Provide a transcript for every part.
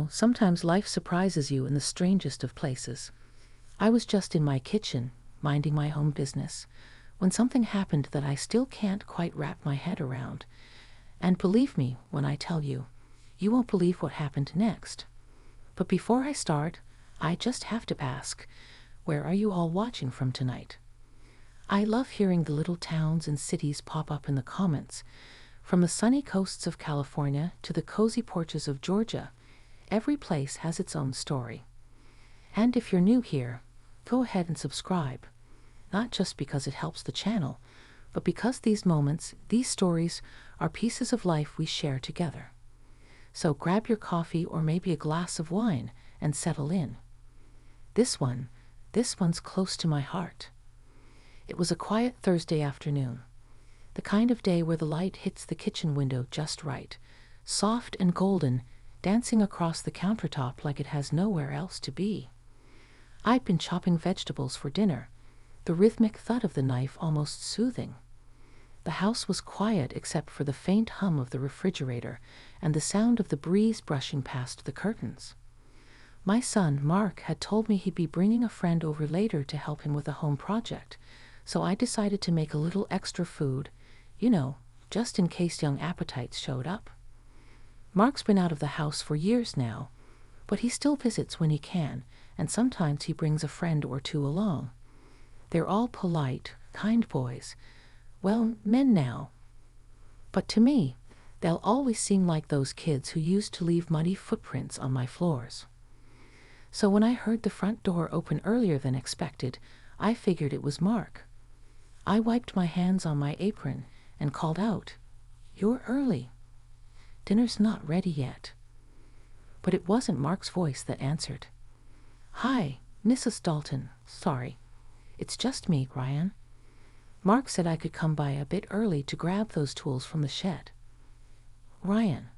Sometimes life surprises you in the strangest of places. I was just in my kitchen, minding my own business, when something happened that I still can't quite wrap my head around. And believe me when I tell you, you won't believe what happened next. But before I start, I just have to ask, where are you all watching from tonight? I love hearing the little towns and cities pop up in the comments. From the sunny coasts of California to the cozy porches of Georgia, every place has its own story. And if you're new here, go ahead and subscribe, not just because it helps the channel, but because these moments, these stories, are pieces of life we share together. So grab your coffee or maybe a glass of wine and settle in. This one's close to my heart. It was a quiet Thursday afternoon, the kind of day where the light hits the kitchen window just right, soft and golden, dancing across the countertop like it has nowhere else to be. I'd been chopping vegetables for dinner, the rhythmic thud of the knife almost soothing. The house was quiet except for the faint hum of the refrigerator and the sound of the breeze brushing past the curtains. My son, Mark, had told me he'd be bringing a friend over later to help him with a home project, so I decided to make a little extra food, just in case young appetites showed up. Mark's been out of the house for years now, but he still visits when he can, and sometimes he brings a friend or two along. They're all polite, kind boys. Well, men now. But to me, they'll always seem like those kids who used to leave muddy footprints on my floors. So when I heard the front door open earlier than expected, I figured it was Mark. I wiped my hands on my apron and called out, "You're early. Dinner's not ready yet." But it wasn't Mark's voice that answered. "Hi, Mrs. Dalton. Sorry. It's just me, Ryan. Mark said I could come by a bit early to grab those tools from the shed." Ryan.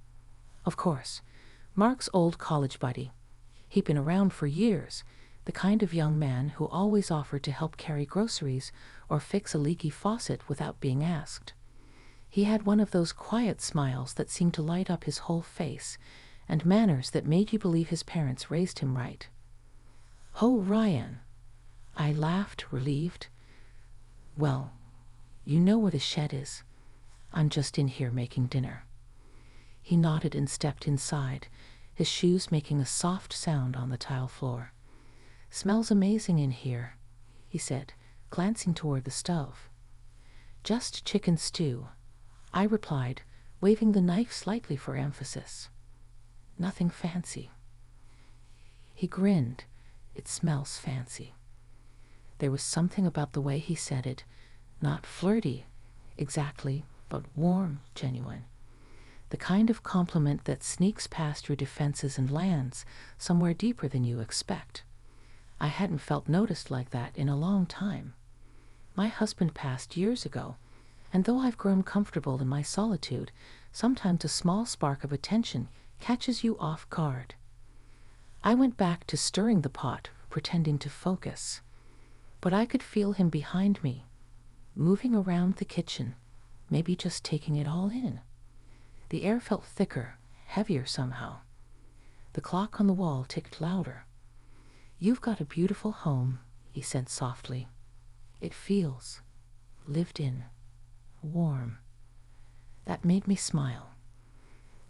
Of course, Mark's old college buddy. He'd been around for years, the kind of young man who always offered to help carry groceries or fix a leaky faucet without being asked. He had one of those quiet smiles that seemed to light up his whole face, and manners that made you believe his parents raised him right. "Oh, Ryan." I laughed, relieved. "Well, you know what a shed is. I'm just in here making dinner." He nodded and stepped inside, his shoes making a soft sound on the tile floor. "Smells amazing in here," he said, glancing toward the stove. "Just chicken stew," I replied, waving the knife slightly for emphasis. "Nothing fancy." He grinned. "It smells fancy." There was something about the way he said it, not flirty, exactly, but warm, genuine. The kind of compliment that sneaks past your defenses and lands somewhere deeper than you expect. I hadn't felt noticed like that in a long time. My husband passed years ago, and though I've grown comfortable in my solitude, sometimes a small spark of attention catches you off guard. I went back to stirring the pot, pretending to focus. But I could feel him behind me, moving around the kitchen, maybe just taking it all in. The air felt thicker, heavier somehow. The clock on the wall ticked louder. "You've got a beautiful home," he said softly. "It feels lived in, warm." That made me smile.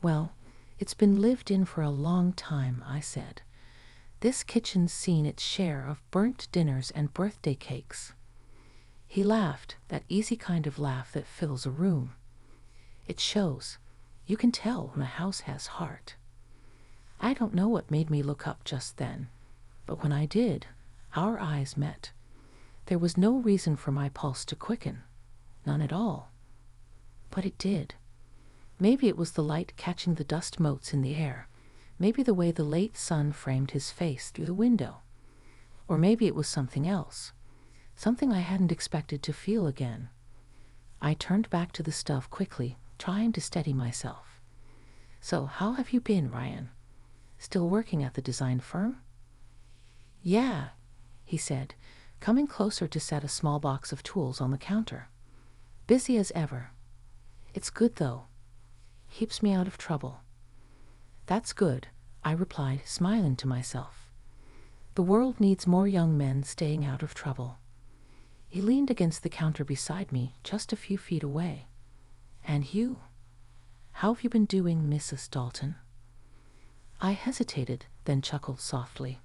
"Well, it's been lived in for a long time," I said. "This kitchen's seen its share of burnt dinners and birthday cakes." He laughed, that easy kind of laugh that fills a room. "It shows. You can tell when a house has heart." I don't know what made me look up just then, but when I did, our eyes met. There was no reason for my pulse to quicken, none at all. But it did. Maybe it was the light catching the dust motes in the air, maybe the way the late sun framed his face through the window. Or maybe it was something else, something I hadn't expected to feel again. I turned back to the stove quickly, trying to steady myself. "So how have you been, Ryan? Still working at the design firm?" "Yeah," he said, coming closer to set a small box of tools on the counter. "Busy as ever. It's good, though. Keeps me out of trouble." "That's good," I replied, smiling to myself. The world needs more young men staying out of trouble. He leaned against the counter beside me, just a few feet away. And you? How have you been doing, Mrs. Dalton? I hesitated, then chuckled softly.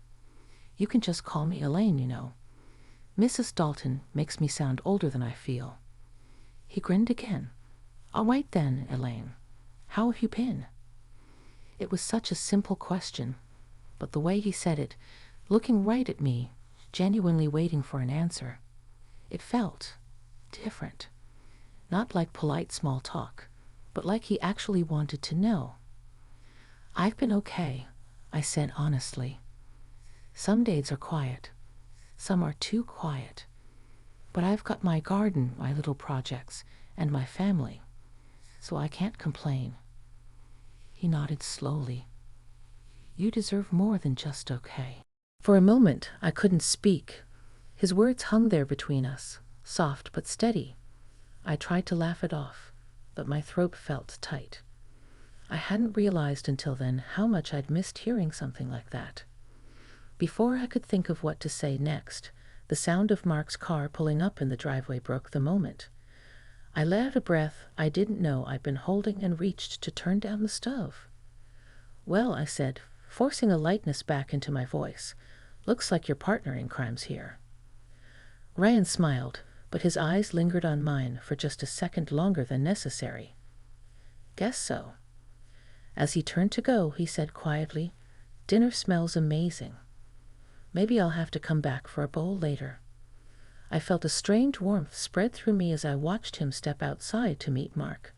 You can just call me Elaine, you know. Mrs. Dalton makes me sound older than I feel. He grinned again. All right then, Elaine. How have you been? It was such a simple question, but the way he said it, looking right at me, genuinely waiting for an answer, it felt different. Not like polite small talk, but like he actually wanted to know. I've been okay, I said honestly. Some days are quiet. Some are too quiet. But I've got my garden, my little projects, and my family, so I can't complain. He nodded slowly. You deserve more than just okay. For a moment, I couldn't speak. His words hung there between us, soft but steady. I tried to laugh it off, but my throat felt tight. I hadn't realized until then how much I'd missed hearing something like that. Before I could think of what to say next, the sound of Mark's car pulling up in the driveway broke the moment. I let out a breath I didn't know I'd been holding and reached to turn down the stove. Well, I said, forcing a lightness back into my voice, looks like your partner in crime's here. Ryan smiled, but his eyes lingered on mine for just a second longer than necessary. Guess so. As he turned to go, he said quietly, Dinner smells amazing. Maybe I'll have to come back for a bowl later. I felt a strange warmth spread through me as I watched him step outside to meet Mark.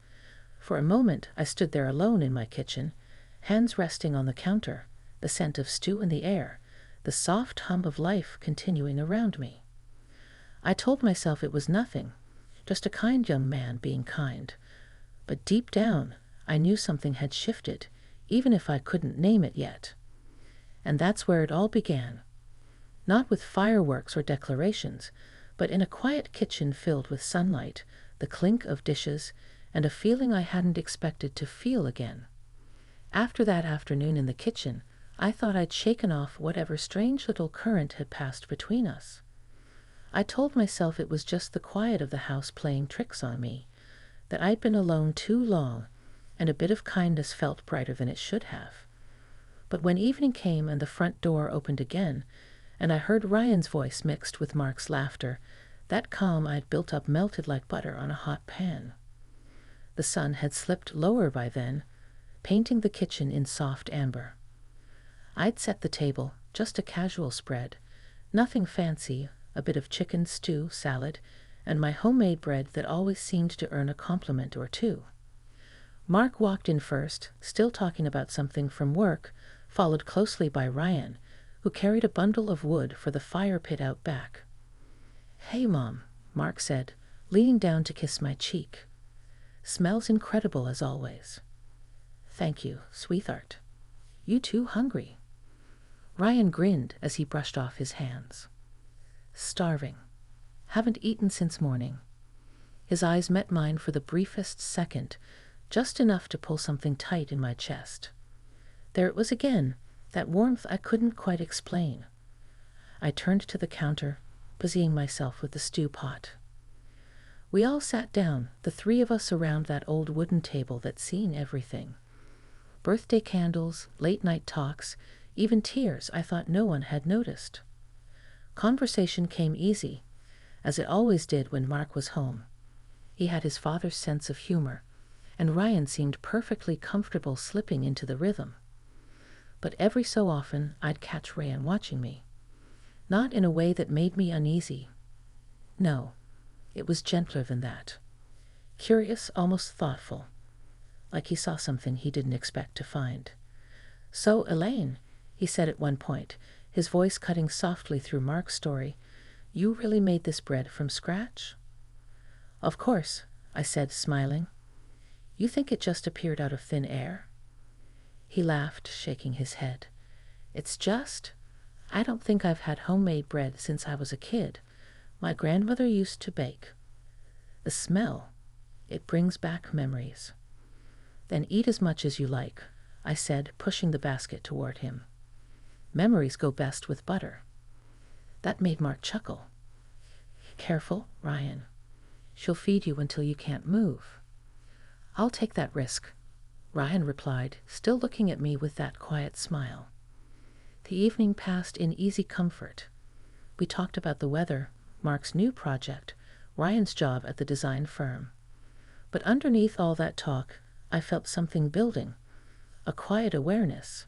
For a moment, I stood there alone in my kitchen, hands resting on the counter, the scent of stew in the air, the soft hum of life continuing around me. I told myself it was nothing, just a kind young man being kind. But deep down, I knew something had shifted, even if I couldn't name it yet. And that's where it all began. Not with fireworks or declarations, but in a quiet kitchen filled with sunlight, the clink of dishes, and a feeling I hadn't expected to feel again. After that afternoon in the kitchen, I thought I'd shaken off whatever strange little current had passed between us. I told myself it was just the quiet of the house playing tricks on me, that I'd been alone too long, and a bit of kindness felt brighter than it should have. But when evening came and the front door opened again, and I heard Ryan's voice mixed with Mark's laughter, that calm I'd built up melted like butter on a hot pan. The sun had slipped lower by then, painting the kitchen in soft amber. I'd set the table, just a casual spread, nothing fancy, a bit of chicken stew, salad, and my homemade bread that always seemed to earn a compliment or two. Mark walked in first, still talking about something from work, followed closely by Ryan, who carried a bundle of wood for the fire pit out back. Hey, Mom, Mark said, leaning down to kiss my cheek. Smells incredible as always. Thank you, sweetheart. You too hungry? Ryan grinned as he brushed off his hands. Starving. Haven't eaten since morning. His eyes met mine for the briefest second, just enough to pull something tight in my chest. There it was again, that warmth I couldn't quite explain. I turned to the counter, busying myself with the stew pot. We all sat down, the three of us around that old wooden table that's seen everything. Birthday candles, late-night talks, even tears I thought no one had noticed. Conversation came easy, as it always did when Mark was home. He had his father's sense of humor, and Ryan seemed perfectly comfortable slipping into the rhythm. But every so often I'd catch Ryan watching me. Not in a way that made me uneasy. No, it was gentler than that. Curious, almost thoughtful, like he saw something he didn't expect to find. So, Elaine, he said at one point, his voice cutting softly through Mark's story, you really made this bread from scratch? Of course, I said, smiling. You think it just appeared out of thin air? He laughed, shaking his head. I don't think I've had homemade bread since I was a kid. My grandmother used to bake. The smell, it brings back memories. Then eat as much as you like. I said, pushing the basket toward him. Memories go best with butter. That made Mark chuckle. Careful, Ryan. She'll feed you until you can't move. I'll take that risk, Ryan replied, still looking at me with that quiet smile. The evening passed in easy comfort. We talked about the weather, Mark's new project, Ryan's job at the design firm. But underneath all that talk, I felt something building, a quiet awareness.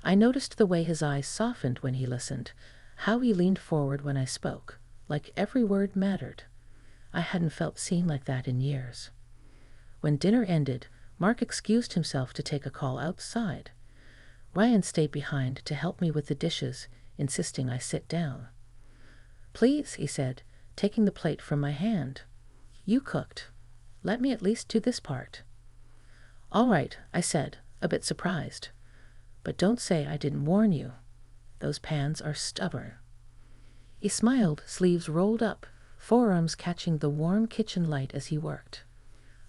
I noticed the way his eyes softened when he listened, how he leaned forward when I spoke, like every word mattered. I hadn't felt seen like that in years. When dinner ended, Mark excused himself to take a call outside. Ryan stayed behind to help me with the dishes, insisting I sit down. Please, he said, taking the plate from my hand. You cooked. Let me at least do this part. All right, I said, a bit surprised. But don't say I didn't warn you. Those pans are stubborn. He smiled, sleeves rolled up, forearms catching the warm kitchen light as he worked.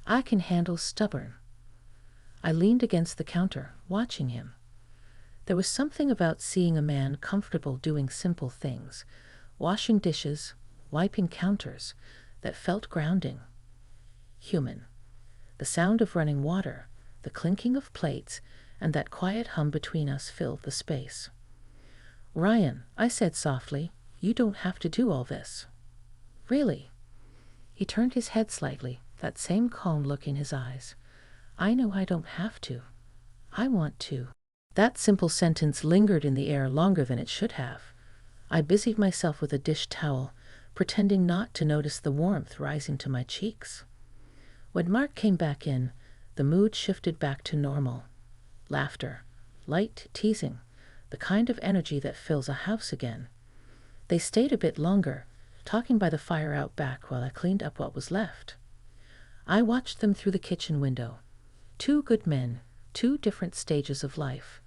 I can handle stubborn. I leaned against the counter, watching him. There was something about seeing a man comfortable doing simple things, washing dishes, wiping counters, that felt grounding. Human. The sound of running water, the clinking of plates, and that quiet hum between us filled the space. Ryan, I said softly, you don't have to do all this. Really? He turned his head slightly, that same calm look in his eyes. I know I don't have to. I want to. That simple sentence lingered in the air longer than it should have. I busied myself with a dish towel, pretending not to notice the warmth rising to my cheeks. When Mark came back in, the mood shifted back to normal. Laughter, light teasing, the kind of energy that fills a house again. They stayed a bit longer, talking by the fire out back while I cleaned up what was left. I watched them through the kitchen window. Two good men, two different stages of life.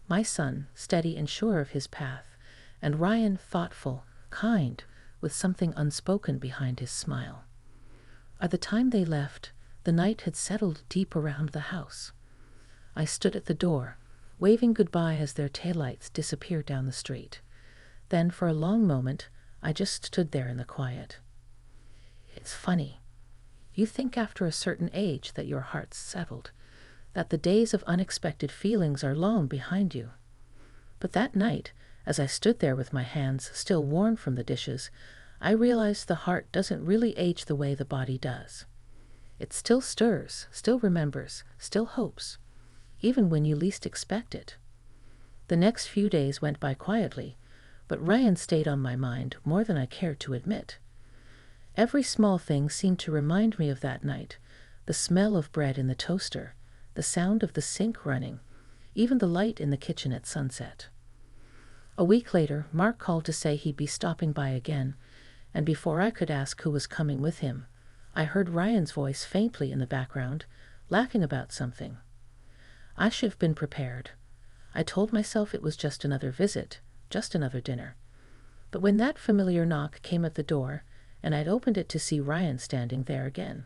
My son, steady and sure of his path, and Ryan, thoughtful, kind, with something unspoken behind his smile. By the time they left, the night had settled deep around the house. I stood at the door, waving goodbye as their taillights disappeared down the street. Then, for a long moment, I just stood there in the quiet. It's funny. You think after a certain age that your heart's settled, that the days of unexpected feelings are long behind you. But that night, as I stood there with my hands still warm from the dishes, I realized the heart doesn't really age the way the body does. It still stirs, still remembers, still hopes, even when you least expect it. The next few days went by quietly, but Ryan stayed on my mind more than I cared to admit. Every small thing seemed to remind me of that night, the smell of bread in the toaster, the sound of the sink running, even the light in the kitchen at sunset. A week later, Mark called to say he'd be stopping by again, and before I could ask who was coming with him, I heard Ryan's voice faintly in the background, laughing about something. I should have been prepared. I told myself it was just another visit, just another dinner. But when that familiar knock came at the door, and I'd opened it to see Ryan standing there again,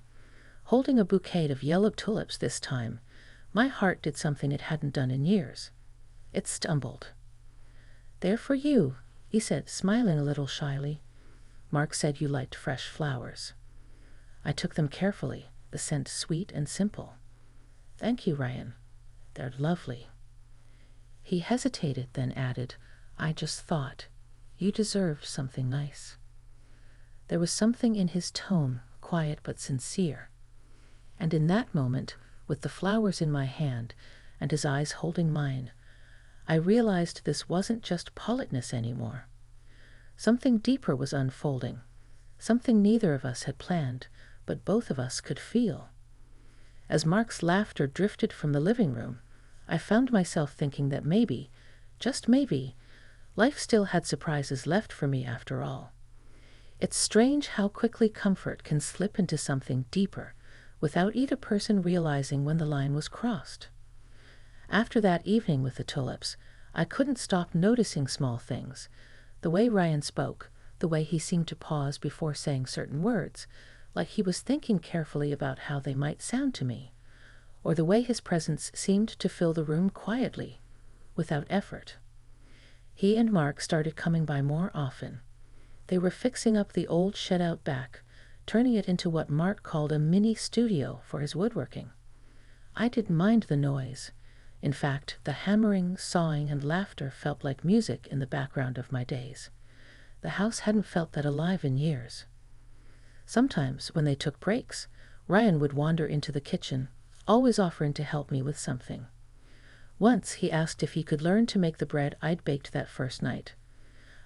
holding a bouquet of yellow tulips this time, my heart did something it hadn't done in years. It stumbled. They're for you, he said, smiling a little shyly. Mark said you liked fresh flowers. I took them carefully, the scent sweet and simple. Thank you, Ryan. They're lovely. He hesitated, then added, I just thought, you deserve something nice. There was something in his tone, quiet but sincere. And in that moment, with the flowers in my hand and his eyes holding mine, I realized this wasn't just politeness anymore. Something deeper was unfolding, something neither of us had planned, but both of us could feel. As Mark's laughter drifted from the living room, I found myself thinking that maybe, just maybe, life still had surprises left for me after all. It's strange how quickly comfort can slip into something deeper without either person realizing when the line was crossed. After that evening with the tulips, I couldn't stop noticing small things. The way Ryan spoke, the way he seemed to pause before saying certain words, like he was thinking carefully about how they might sound to me. or the way his presence seemed to fill the room quietly, without effort. He and Mark started coming by more often. They were fixing up the old shed out back, turning it into what Mark called a mini studio for his woodworking. I didn't mind the noise. In fact, the hammering, sawing, and laughter felt like music in the background of my days. The house hadn't felt that alive in years. Sometimes, when they took breaks, Ryan would wander into the kitchen, always offering to help me with something. Once he asked if he could learn to make the bread I'd baked that first night.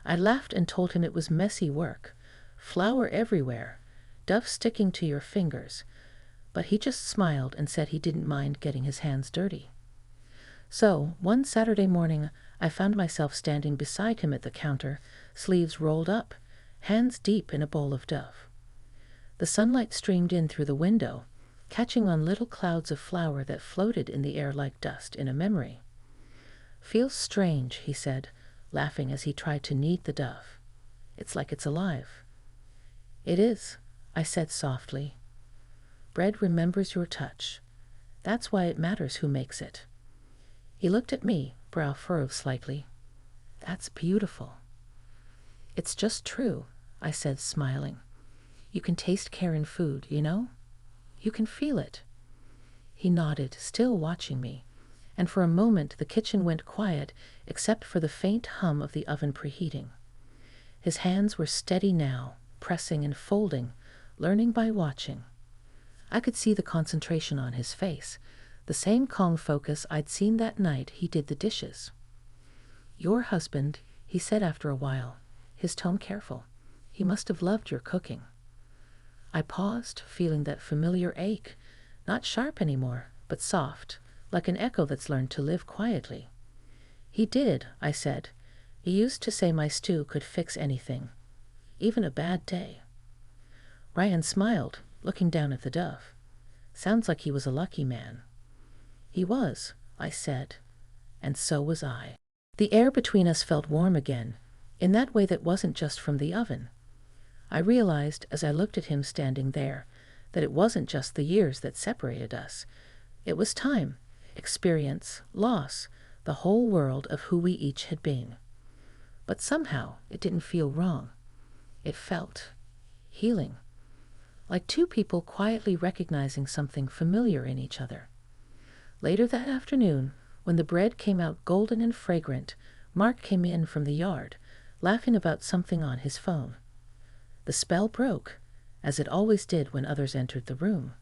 I laughed and told him it was messy work, flour everywhere, dough sticking to your fingers, but he just smiled and said he didn't mind getting his hands dirty. So, one Saturday morning, I found myself standing beside him at the counter, sleeves rolled up, hands deep in a bowl of dough. The sunlight streamed in through the window, catching on little clouds of flour that floated in the air like dust in a memory. "Feels strange," he said, laughing as he tried to knead the dough. "It's like it's alive." "It is," I said softly. "Bread remembers your touch. That's why it matters who makes it." He looked at me, brow furrowed slightly. "That's beautiful." "It's just true," I said, smiling. "You can taste care in food, you know? You can feel it." He nodded, still watching me, and for a moment the kitchen went quiet except for the faint hum of the oven preheating. His hands were steady now, pressing and folding, learning by watching. I could see the concentration on his face, the same calm focus I'd seen that night he did the dishes. "Your husband," he said after a while, his tone careful. "He must have loved your cooking." I paused, feeling that familiar ache, not sharp anymore, but soft, like an echo that's learned to live quietly. "He did," I said. "He used to say my stew could fix anything, even a bad day." Ryan smiled, looking down at the dough. "Sounds like he was a lucky man." "He was," I said, and so was I. The air between us felt warm again, in that way that wasn't just from the oven. I realized, as I looked at him standing there, that it wasn't just the years that separated us. It was time, experience, loss, the whole world of who we each had been. But somehow it didn't feel wrong. It felt healing, like two people quietly recognizing something familiar in each other. Later that afternoon, when the bread came out golden and fragrant, Mark came in from the yard, laughing about something on his phone. The spell broke, as it always did when others entered the room.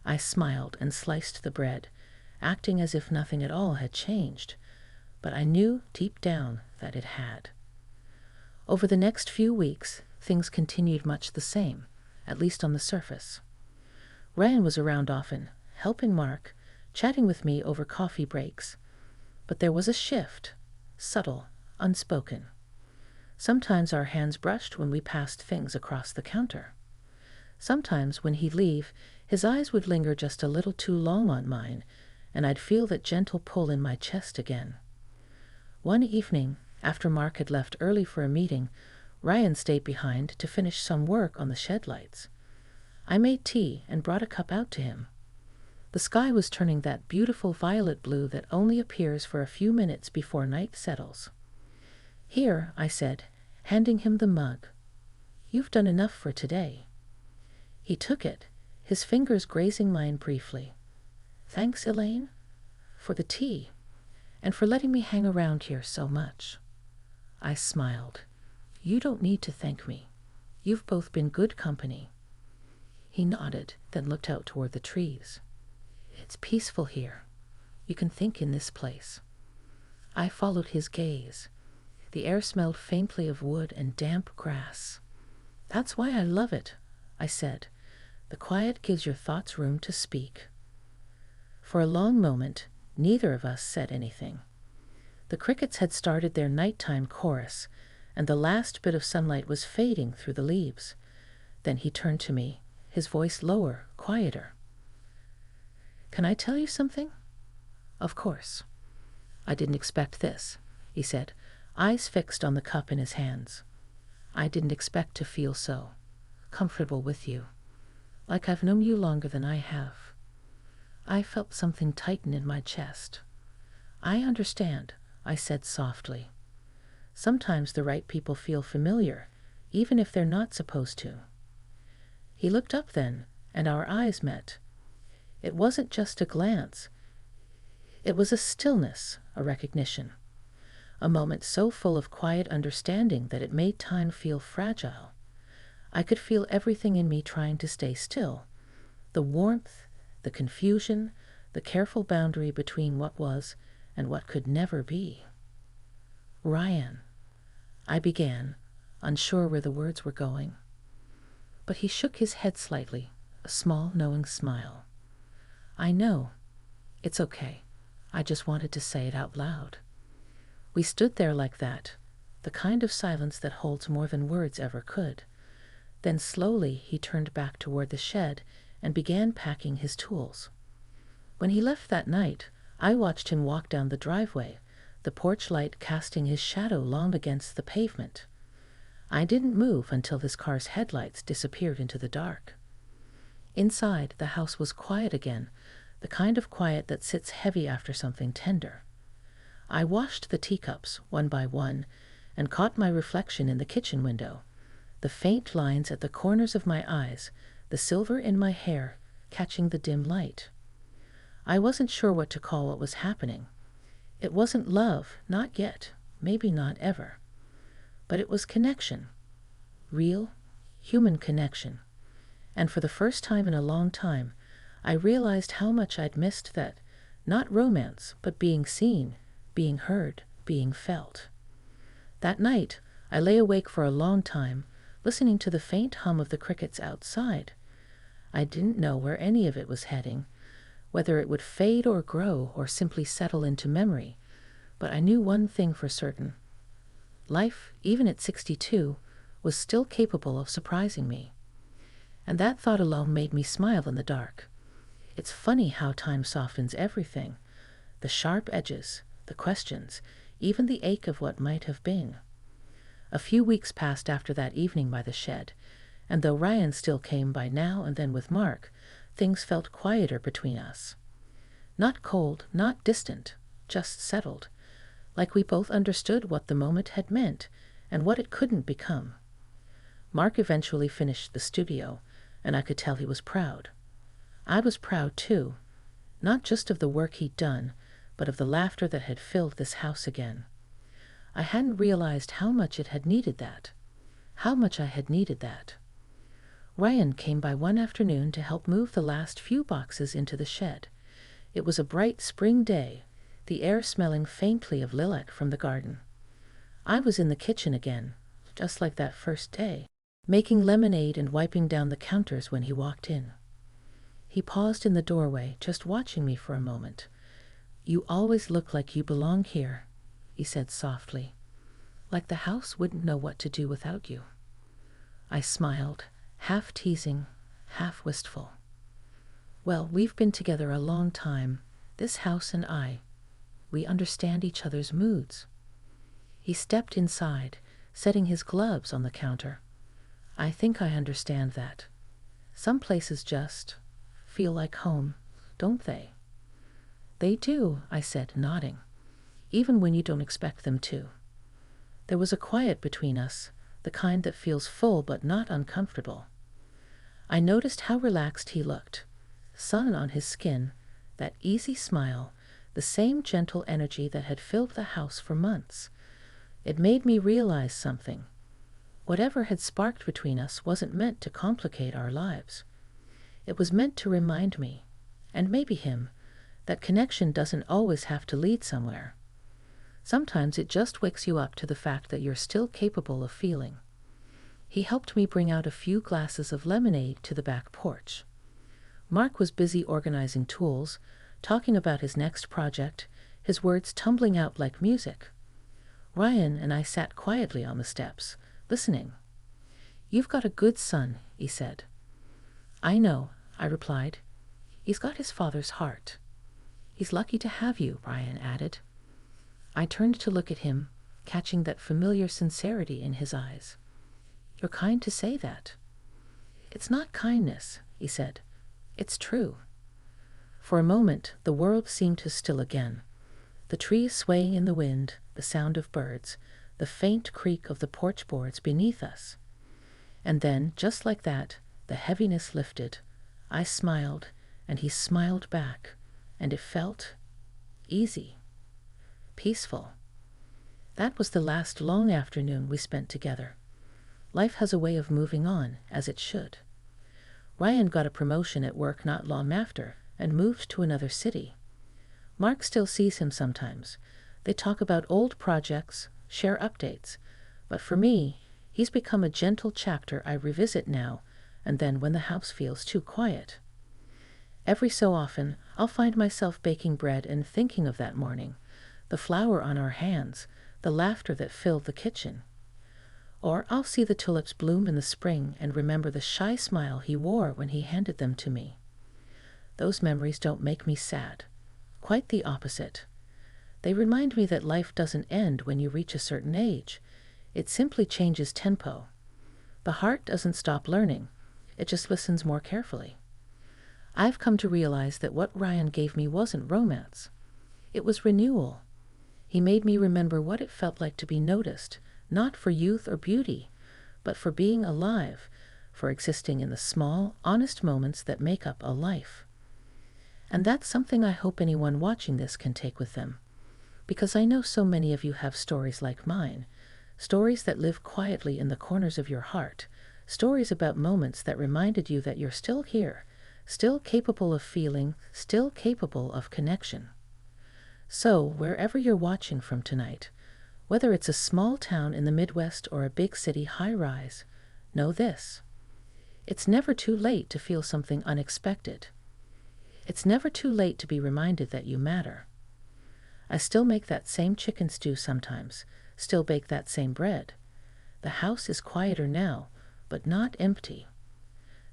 I smiled and sliced the bread, acting as if nothing at all had changed, but I knew deep down that it had. Over the next few weeks, things continued much the same, at least on the surface. Ryan was around often, helping Mark, chatting with me over coffee breaks. But there was a shift, subtle, unspoken. Sometimes our hands brushed when we passed things across the counter. Sometimes when he'd leave, his eyes would linger just a little too long on mine, and I'd feel that gentle pull in my chest again. One evening, after Mark had left early for a meeting, Ryan stayed behind to finish some work on the shed lights. I made tea and brought a cup out to him. The sky was turning that beautiful violet blue that only appears for a few minutes before night settles. "Here," I said, handing him the mug. "You've done enough for today." He took it, his fingers grazing mine briefly. "Thanks, Elaine, for the tea, and for letting me hang around here so much." I smiled. "You don't need to thank me. You've both been good company." He nodded, then looked out toward the trees. "It's peaceful here. You can think in this place." I followed his gaze. The air smelled faintly of wood and damp grass. "That's why I love it," I said. "The quiet gives your thoughts room to speak." For a long moment, neither of us said anything. The crickets had started their nighttime chorus, and the last bit of sunlight was fading through the leaves. Then he turned to me, his voice lower, quieter. "Can I tell you something?" "Of course." "I didn't expect this," he said, eyes fixed on the cup in his hands. "I didn't expect to feel so comfortable with you, like I've known you longer than I have." I felt something tighten in my chest. I understand, I said softly. Sometimes the right people feel familiar, even if they're not supposed to. He looked up then, and our eyes met. It wasn't just a glance. It was a stillness, a recognition. A moment so full of quiet understanding that it made time feel fragile. I could feel everything in me trying to stay still. The warmth, the confusion, the careful boundary between what was and what could never be. Ryan, I began, unsure where the words were going. But he shook his head slightly, a small, knowing smile. I know. It's okay. I just wanted to say it out loud. We stood there like that, the kind of silence that holds more than words ever could. Then slowly he turned back toward the shed and began packing his tools. When he left that night, I watched him walk down the driveway, the porch light casting his shadow long against the pavement. I didn't move until his car's headlights disappeared into the dark. Inside, the house was quiet again, the kind of quiet that sits heavy after something tender. I washed the teacups, one by one, and caught my reflection in the kitchen window, the faint lines at the corners of my eyes, the silver in my hair, catching the dim light. I wasn't sure what to call what was happening. It wasn't love, not yet, maybe not ever. But it was connection. Real, human connection. And for the first time in a long time, I realized how much I'd missed that, not romance, but being seen, being heard, being felt. That night, I lay awake for a long time, listening to the faint hum of the crickets outside. I didn't know where any of it was heading, whether it would fade or grow or simply settle into memory, but I knew one thing for certain. Life, even at 62, was still capable of surprising me. And that thought alone made me smile in the dark. It's funny how time softens everything, the sharp edges, the questions, even the ache of what might have been. A few weeks passed after that evening by the shed, and though Ryan still came by now and then with Mark, things felt quieter between us. Not cold, not distant, just settled, like we both understood what the moment had meant and what it couldn't become. Mark eventually finished the studio, and I could tell he was proud. I was proud too, not just of the work he'd done, but of the laughter that had filled this house again. I hadn't realized how much it had needed that, how much I had needed that. Ryan came by one afternoon to help move the last few boxes into the shed. It was a bright spring day, the air smelling faintly of lilac from the garden. I was in the kitchen again, just like that first day, making lemonade and wiping down the counters when he walked in. He paused in the doorway, just watching me for a moment. "You always look like you belong here," he said softly, "like the house wouldn't know what to do without you." I smiled, half teasing, half wistful. "Well, we've been together a long time, this house and I. We understand each other's moods." He stepped inside, setting his gloves on the counter. "I think I understand that. Some places just feel like home, don't they?" "They do," I said, nodding, "even when you don't expect them to." There was a quiet between us, the kind that feels full but not uncomfortable. I noticed how relaxed he looked, sun on his skin, that easy smile, the same gentle energy that had filled the house for months. It made me realize something. Whatever had sparked between us wasn't meant to complicate our lives. It was meant to remind me, and maybe him, that connection doesn't always have to lead somewhere. Sometimes it just wakes you up to the fact that you're still capable of feeling. He helped me bring out a few glasses of lemonade to the back porch. Mark was busy organizing tools, talking about his next project, his words tumbling out like music. Ryan and I sat quietly on the steps, listening. "You've got a good son," he said. "I know," I replied. "He's got his father's heart." "He's lucky to have you," Ryan added. I turned to look at him, catching that familiar sincerity in his eyes. "You're kind to say that." "It's not kindness," he said. "It's true." For a moment, the world seemed to still again. The trees swaying in the wind, the sound of birds, the faint creak of the porch boards beneath us. And then, just like that, the heaviness lifted. I smiled, and he smiled back, and it felt easy, peaceful. That was the last long afternoon we spent together. Life has a way of moving on, as it should. Ryan got a promotion at work not long after and moved to another city. Mark still sees him sometimes. They talk about old projects, share updates. But for me, he's become a gentle chapter I revisit now and then when the house feels too quiet. Every so often, I'll find myself baking bread and thinking of that morning, the flour on our hands, the laughter that filled the kitchen. Or I'll see the tulips bloom in the spring and remember the shy smile he wore when he handed them to me. Those memories don't make me sad. Quite the opposite. They remind me that life doesn't end when you reach a certain age. It simply changes tempo. The heart doesn't stop learning. It just listens more carefully. I've come to realize that what Ryan gave me wasn't romance. It was renewal. He made me remember what it felt like to be noticed, not for youth or beauty, but for being alive, for existing in the small, honest moments that make up a life. And that's something I hope anyone watching this can take with them, because I know so many of you have stories like mine, stories that live quietly in the corners of your heart, stories about moments that reminded you that you're still here, still capable of feeling, still capable of connection. So, wherever you're watching from tonight, whether it's a small town in the Midwest or a big city high-rise, know this: it's never too late to feel something unexpected. It's never too late to be reminded that you matter. I still make that same chicken stew sometimes, still bake that same bread. The house is quieter now, but not empty.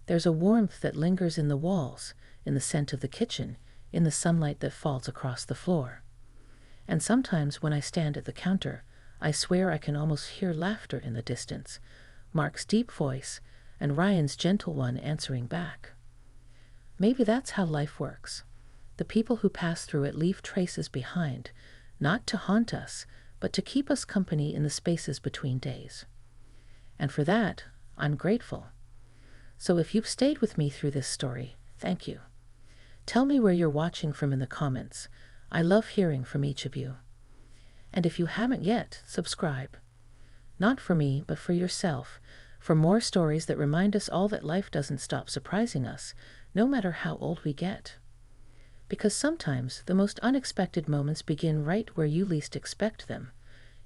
There's a warmth that lingers in the walls, in the scent of the kitchen, in the sunlight that falls across the floor. And sometimes when I stand at the counter, I swear I can almost hear laughter in the distance, Mark's deep voice, and Ryan's gentle one answering back. Maybe that's how life works. The people who pass through it leave traces behind, not to haunt us, but to keep us company in the spaces between days. And for that, I'm grateful. So if you've stayed with me through this story, thank you. Tell me where you're watching from in the comments. I love hearing from each of you. And if you haven't yet, subscribe. Not for me, but for yourself, for more stories that remind us all that life doesn't stop surprising us, no matter how old we get. Because sometimes the most unexpected moments begin right where you least expect them,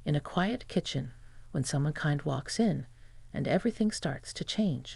in a quiet kitchen, when someone kind walks in, and everything starts to change.